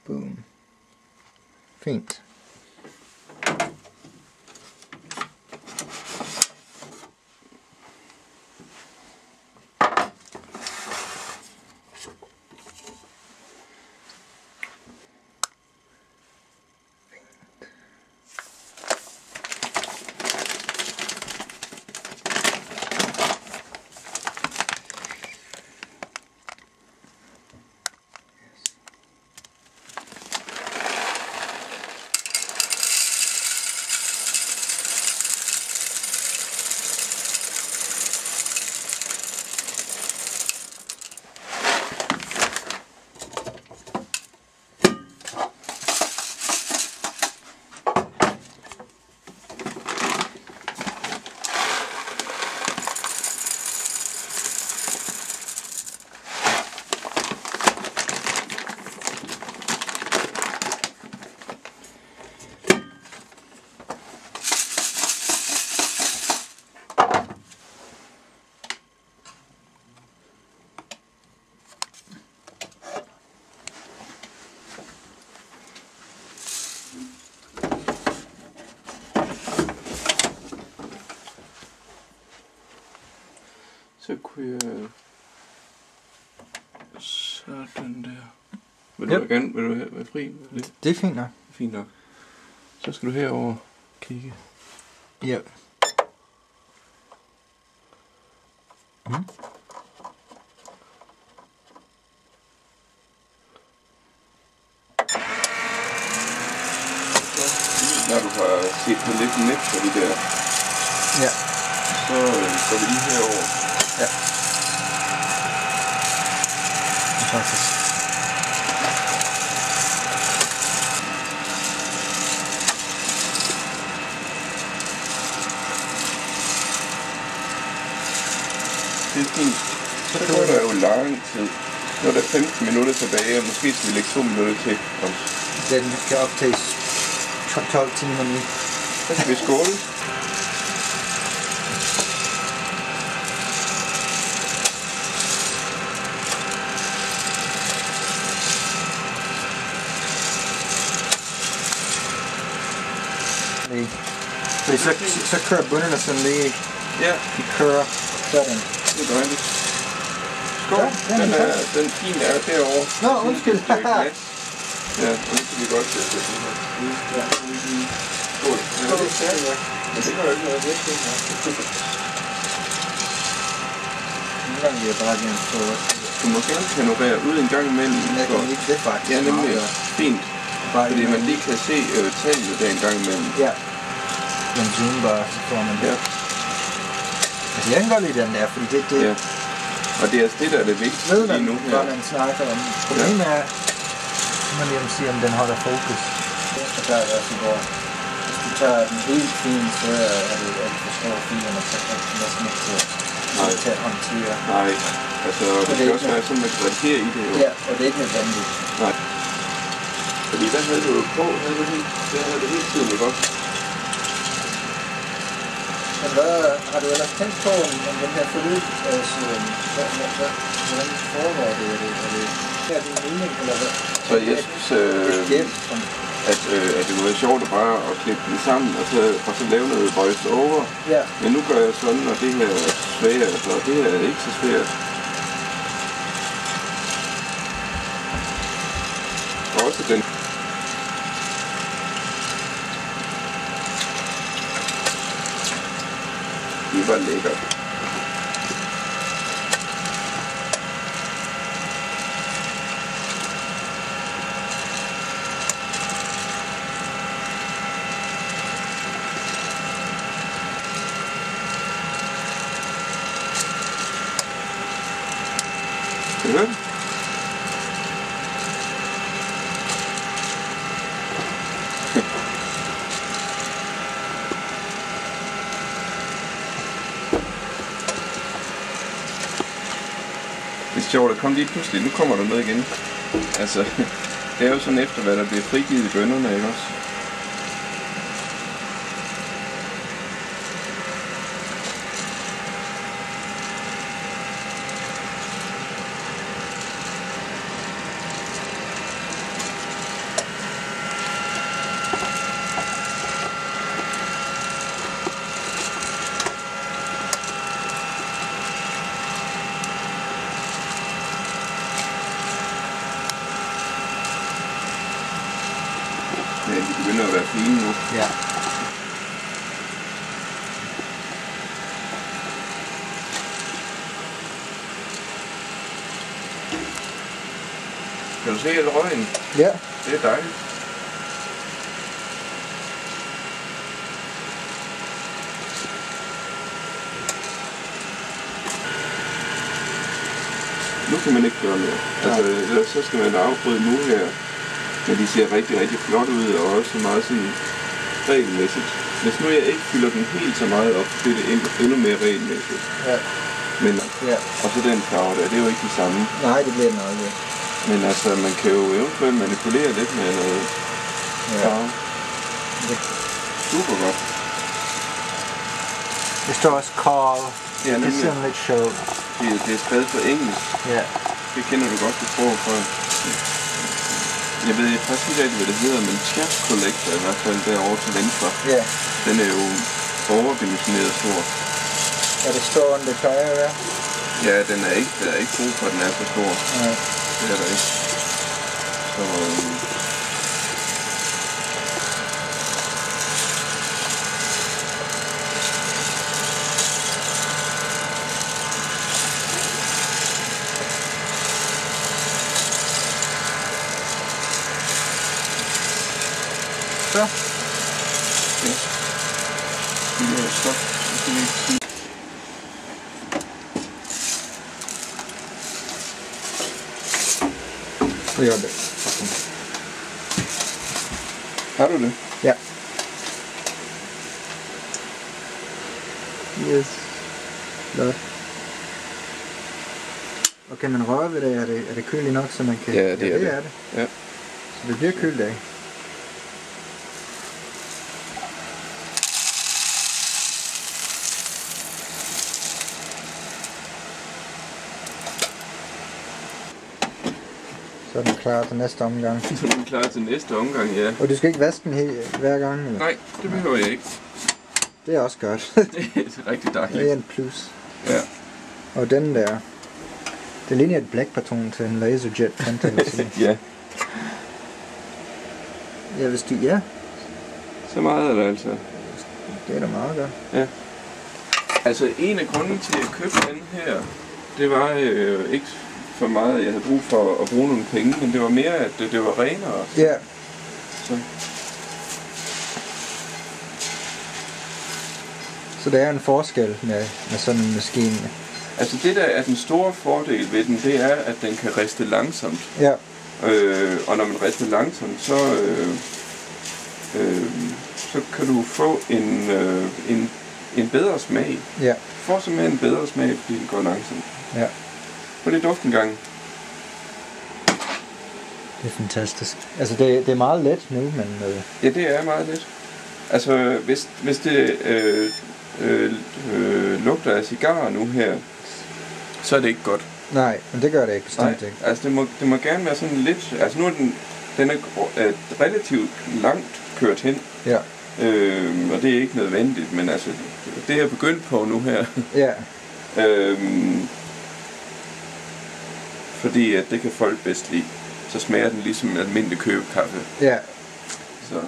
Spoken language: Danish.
Boom. Fint. Så kunne jeg... Sådan der. Vil du gerne være fri? Det er fint nok. Fint nok. Så skal du herover kigge. Ja. Når du har set på lidt net for det der, Ja. så går vi lige herover. Ja. Faktisk. Det er fint. Så går der jo lang tid. Nu er der 15 minutter tilbage, og måske skal vi lægge 2 minutter til også. Den kan optages 12 timer nu. Så skal vi skåle. Fordi så kører bunderne sådan lige. Ja. De kører sådan. Det er dejligt. Skål. Ja, den fin er derovre. Nå, undskyld. Ja, nu kan vi godt sætte det her. Ja, skål. Ja, det gør jo ikke noget. Det er fint. Nogle gange vil jeg bare gerne få... Du må gerne panorere ud en gang imellem. Jeg kan ikke det faktisk. Ja, nemlig. Fint. Fordi man lige kan se tallene der en gang imellem. Ja. Den zoom bare, så får man det. Ja. Altså jeg kan godt lide den der, fordi det... Ja. Og det er det, der er det vigtigste lige nu her. Ved man snakker om. Problemet er, man lige sige, om den holder fokus. Så der er også går. Hvis du tager den helt fint, så er det for store filerne, så kan det næsten ikke til at håndtere. Nej, altså det skal også være sådan, at man kan redigere i det jo. Ja, og det er ikke nødvendigt. Nej. Fordi der havde du jo på, havde du hele tiden jo godt. Men hvad har du ellers tænkt på om den her forløb? Altså, hvordan foregår det? Er det din mening, eller hvad? Så jeg synes, at det kunne være sjovt at bare at klippe den sammen, og så lave noget voice over. Ja. Men nu gør jeg sådan, og det her er svært, og det her er ikke så svært. Og også den. Det var lækkert. Kan du høre det? Det er sjovt at komme lige pludselig. Nu kommer der noget igen. Altså, det er jo sådan efter, hvad der bliver frigivet i bønnerne, ikke også? Ja, de begynder at være fine nu. Ja. Kan du se al røgen? Ja. Det er dejligt. Nu kan man ikke gøre mere. Altså, ellers så skal man afbryde nu her. Men de ser rigtig, rigtig flot ud, og også meget sådan regelmæssigt. Hvis nu jeg ikke fylder den helt så meget op, så bliver det endnu mere regelmæssigt. Ja. Men, ja. Og så den farve der, det er jo ikke det samme. Nej, det bliver den aldrig. Men altså, man kan jo eventuelt manipulere lidt med noget farve. Ja. Super godt. Det står også Carl. Ja, det er sådan lidt sjovt. Det er skrevet på engelsk. Ja. Det kender du godt, det sprog for. Jeg ved faktisk ikke rigtig, hvad det hedder, men Chat Collector i hvert fald derovre til venstre. Ja. Den er jo overdimensioneret stor. Ja, det står, om det plejer at være. Ja, der er ikke brug for, at den er så stor. Nej. Det er der ikke. Så... Så. Ja. Det er så. Det gør det. Har du det? Ja. Yes. Flot. Og kan man røre ved det? Er det køligt nok, så man kan... Ja, det er det. Er det. Ja. Så det bliver køligt af. Så er den klar til næste omgang. Så er den klar til næste omgang, ja. Og du skal ikke vaske den hver gang? Eller? Nej, det behøver jeg ikke. Det er også godt. Det er rigtig dejligt. Det er en plus. Ja. Og den der, det ligner et blækpatron til en laserjet printer. Ja. Ja, hvis de, ja. Så meget er det altså. Det er da meget godt. Ja. Altså en af grunden til at købe den her, det var ikke for meget, at jeg havde brug for at bruge nogle penge, men det var mere, at det var renere. Ja. Så der er en forskel med sådan en maskine. Altså det der er den store fordel ved den, det er, at den kan riste langsomt. Ja. Og når man rister langsomt, så kan du få en bedre smag. Ja. Du får simpelthen en bedre smag, fordi den går langsomt. Ja. Og det er duften gang. Det er fantastisk. Altså det er meget let nu, men... Ja, det er meget let. Altså hvis det lugter af cigarer nu her, så er det ikke godt. Nej, men det gør det ikke bestemt ikke. Altså det må gerne være sådan lidt... Altså nu er den er relativt langt kørt hen. Ja. Og det er ikke nødvendigt, men altså det er begyndt på nu her. Ja. Fordi at det kan folk bedst lide. Så smager den ligesom almindelig købekaffe. Ja. Så